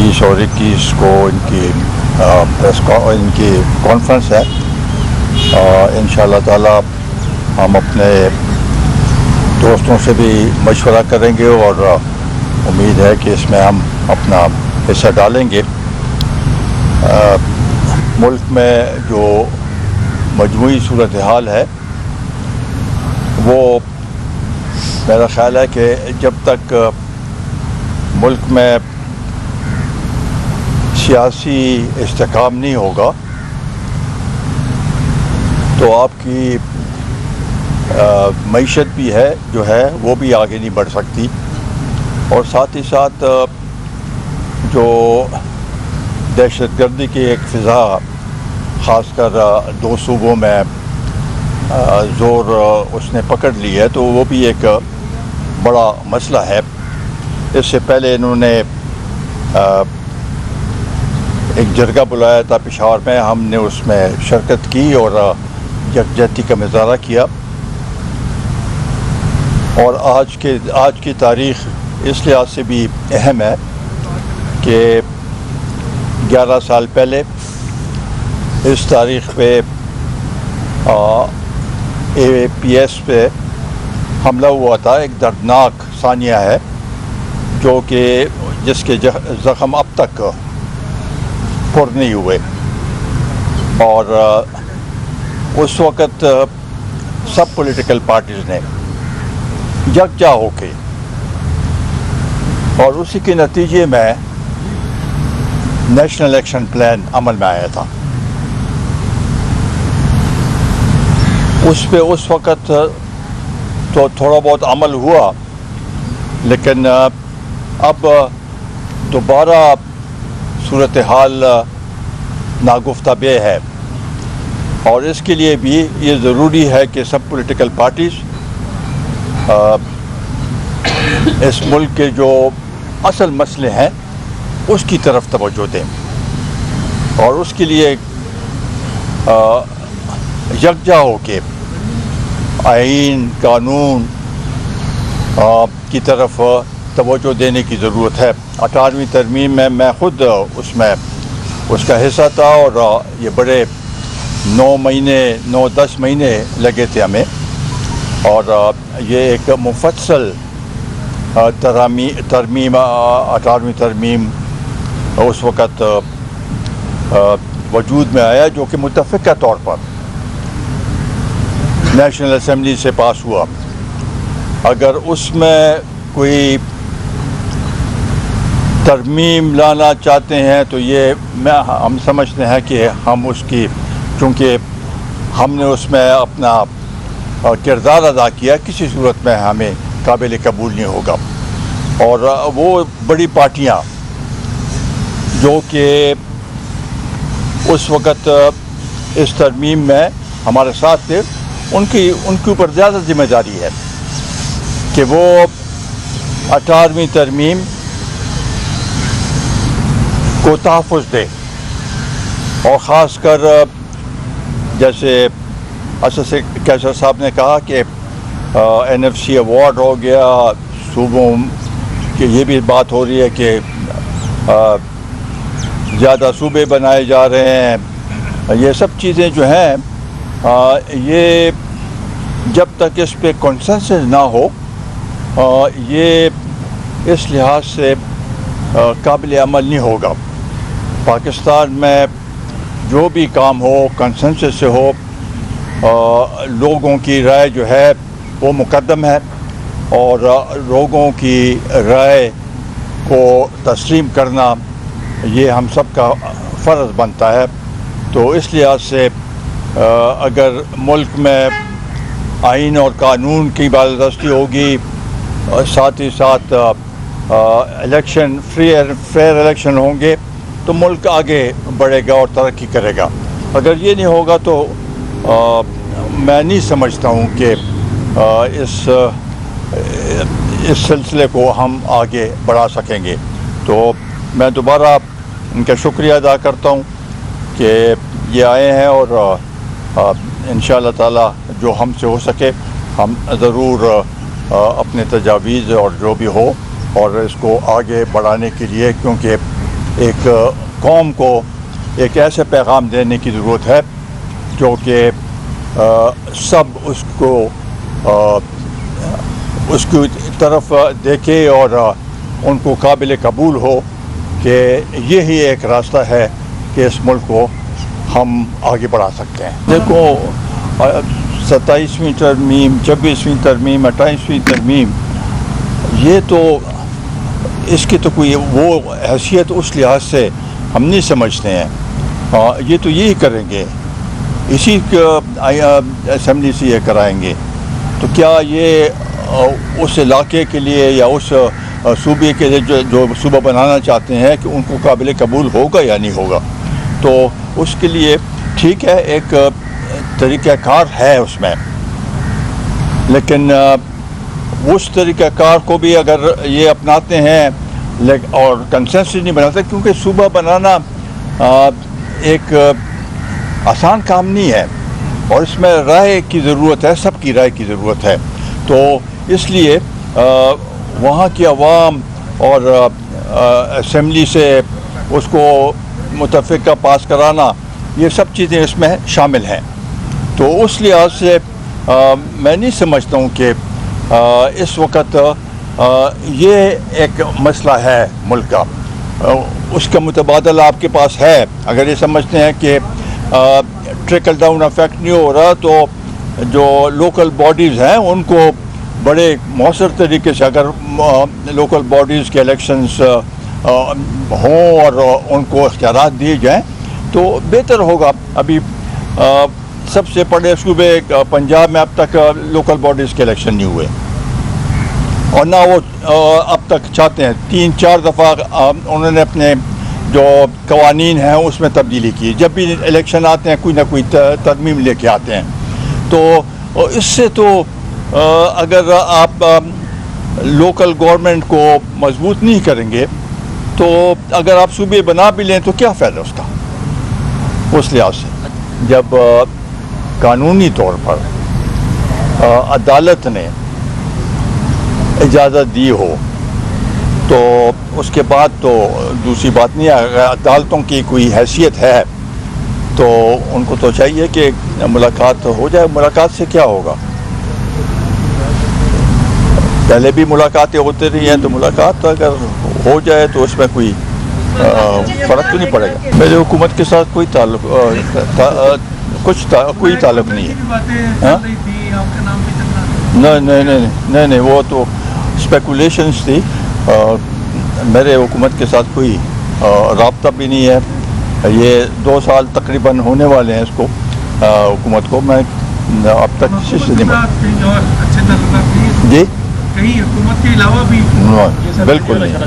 20 اور 21 کو ان کی کانفرنس ہے. انشاءاللہ تعالی ہم اپنے دوستوں سے بھی مشورہ کریں گے اور امید ہے کہ اس میں ہم اپنا حصہ ڈالیں گے. ملک میں جو مجموعی صورتحال ہے وہ میرا خیال ہے کہ جب تک ملک میں سیاسی استحکام نہیں ہوگا تو آپ کی معیشت بھی ہے جو ہے وہ بھی آگے نہیں بڑھ سکتی. اور ساتھ ہی ساتھ جو دہشت گردی کی ایک فضا خاص کر 2 صوبوں میں زور اس نے پکڑ لی ہے تو وہ بھی ایک بڑا مسئلہ ہے. اس سے پہلے انہوں نے ایک جرگہ بلایا تھا پشاور میں، ہم نے اس میں شرکت کی اور یکجہتی کا مظاہرہ کیا. اور آج کی تاریخ اس لحاظ سے بھی اہم ہے کہ 11 سال پہلے اس تاریخ پہ اے پی ایس پہ حملہ ہوا تھا. ایک دردناک ثانیہ ہے جو کہ جس کے زخم اب تک پر نہیں ہوئے. اور اس وقت سب پولیٹیکل پارٹیز نے یکجا ہو کے اور اسی کے نتیجے میں نیشنل ایکشن پلان عمل میں آیا تھا. اس پہ اس وقت تو تھوڑا بہت عمل ہوا لیکن اب دوبارہ صورتحال ناگفتہ بے ہے. اور اس کے لیے بھی یہ ضروری ہے کہ سب پولیٹیکل پارٹیز اس ملک کے جو اصل مسئلے ہیں اس کی طرف توجہ دیں اور اس کے لیے یکجا ہو کے آئین قانون کی طرف توجہ دینے کی ضرورت ہے. 18ویں ترمیم میں خود اس کا حصہ تھا اور یہ بڑے 9-10 مہینے لگے تھے ہمیں. اور یہ ایک مفصل ترمیم 18ویں ترمیم اس وقت وجود میں آیا جو کہ متفقہ طور پر نیشنل اسمبلی سے پاس ہوا. اگر اس میں کوئی ترمیم لانا چاہتے ہیں تو ہم سمجھتے ہیں کہ ہم اس کی چونکہ ہم نے اس میں اپنا کردار ادا کیا کسی صورت میں ہمیں قابل قبول نہیں ہوگا. اور وہ بڑی پارٹیاں جو کہ اس وقت اس ترمیم میں ہمارے ساتھ تھے ان کے اوپر زیادہ ذمہ داری ہے کہ وہ 18ویں ترمیم کو تحفظ دے. اور خاص کر جیسے اسد کیسر صاحب نے کہا کہ NFC ایوارڈ ہو گیا، صوبوں کی یہ بھی بات ہو رہی ہے کہ زیادہ صوبے بنائے جا رہے ہیں. یہ سب چیزیں جو ہیں یہ جب تک اس پہ کنسنسس نہ ہو یہ اس لحاظ سے قابل عمل نہیں ہوگا. پاکستان میں جو بھی کام ہو کنسنسس سے ہو، لوگوں کی رائے جو ہے وہ مقدم ہے اور لوگوں کی رائے کو تسلیم کرنا یہ ہم سب کا فرض بنتا ہے. تو اس لحاظ سے اگر ملک میں آئین اور قانون کی بالادستی ہوگی، ساتھ ہی ساتھ الیکشن فیئر الیکشن ہوں گے تو ملک آگے بڑھے گا اور ترقی کرے گا. اگر یہ نہیں ہوگا تو میں نہیں سمجھتا ہوں کہ اس سلسلے کو ہم آگے بڑھا سکیں گے. تو میں دوبارہ ان کا شکریہ ادا کرتا ہوں کہ یہ آئے ہیں اور انشاءاللہ تعالی جو ہم سے ہو سکے ہم ضرور اپنے تجاویز اور جو بھی ہو اور اس کو آگے بڑھانے کے لیے، کیونکہ ایک قوم کو ایک ایسے پیغام دینے کی ضرورت ہے جو کہ سب اس کی طرف دیکھے اور ان کو قابل قبول ہو کہ یہی ایک راستہ ہے کہ اس ملک کو ہم آگے بڑھا سکتے ہیں. دیکھو 27ویں ترمیم، 26ویں ترمیم، 28ویں ترمیم، یہ تو اس کی تو کوئی وہ حیثیت اس لحاظ سے ہم نہیں سمجھتے ہیں. یہ تو یہی کریں گے، اسی اسمبلی سے یہ کرائیں گے. تو کیا یہ اس علاقے کے لیے یا اس صوبے کے لیے جو صوبہ بنانا چاہتے ہیں کہ ان کو قابل قبول ہوگا یا نہیں ہوگا؟ تو اس کے لیے ٹھیک ہے، ایک طریقہ کار ہے اس میں، لیکن اس طریقہ کار کو بھی اگر یہ اپناتے ہیں اور کنسنسس نہیں بناتے، کیونکہ صوبہ بنانا ایک آسان کام نہیں ہے اور اس میں رائے کی ضرورت ہے، سب کی رائے کی ضرورت ہے. تو اس لیے وہاں کی عوام اور اسمبلی سے اس کو متفقہ پاس کرانا، یہ سب چیزیں اس میں شامل ہیں. تو اس لحاظ سے میں نہیں سمجھتا ہوں کہ اس وقت یہ ایک مسئلہ ہے ملک کا. اس کا متبادل آپ کے پاس ہے. اگر یہ سمجھتے ہیں کہ ٹرکل ڈاؤن افیکٹ نہیں ہو رہا، تو جو لوکل باڈیز ہیں ان کو بڑے مؤثر طریقے سے اگر لوکل باڈیز کے الیکشنز ہوں اور ان کو اختیارات دیے جائیں تو بہتر ہوگا. ابھی سب سے بڑے صوبے پنجاب میں اب تک لوکل باڈیز کے الیکشن نہیں ہوئے، اور نہ وہ اب تک چاہتے ہیں. 3-4 دفعہ انہوں نے اپنے جو قوانین ہیں اس میں تبدیلی کی. جب بھی الیکشن آتے ہیں کوئی نہ کوئی ترمیم لے کے آتے ہیں. تو اس سے تو اگر آپ لوکل گورنمنٹ کو مضبوط نہیں کریں گے تو اگر آپ صوبے بنا بھی لیں تو کیا فائدہ اس کا؟ اس لحاظ سے جب قانونی طور پر عدالت نے اجازت دی ہو تو اس کے بعد تو دوسری بات نہیں ہے. اگر عدالتوں کی کوئی حیثیت ہے تو ان کو تو چاہیے کہ ملاقات ہو جائے. ملاقات سے کیا ہوگا؟ پہلے بھی ملاقاتیں ہوتی رہی ہیں، تو ملاقات اگر ہو جائے تو اس میں کوئی فرق تو نہیں پڑے گا. میرے حکومت کے ساتھ کوئی تعلق کوئی تعلق نہیں ہے. نہیں، وہ تو اسپیکولیشنس تھی. میرے حکومت کے ساتھ کوئی رابطہ بھی نہیں ہے. یہ 2 سال تقریباً ہونے والے ہیں اس کو حکومت کو. میں اب تک کسی سے نہیں جی، حکومت کے علاوہ بھی بالکل نہیں.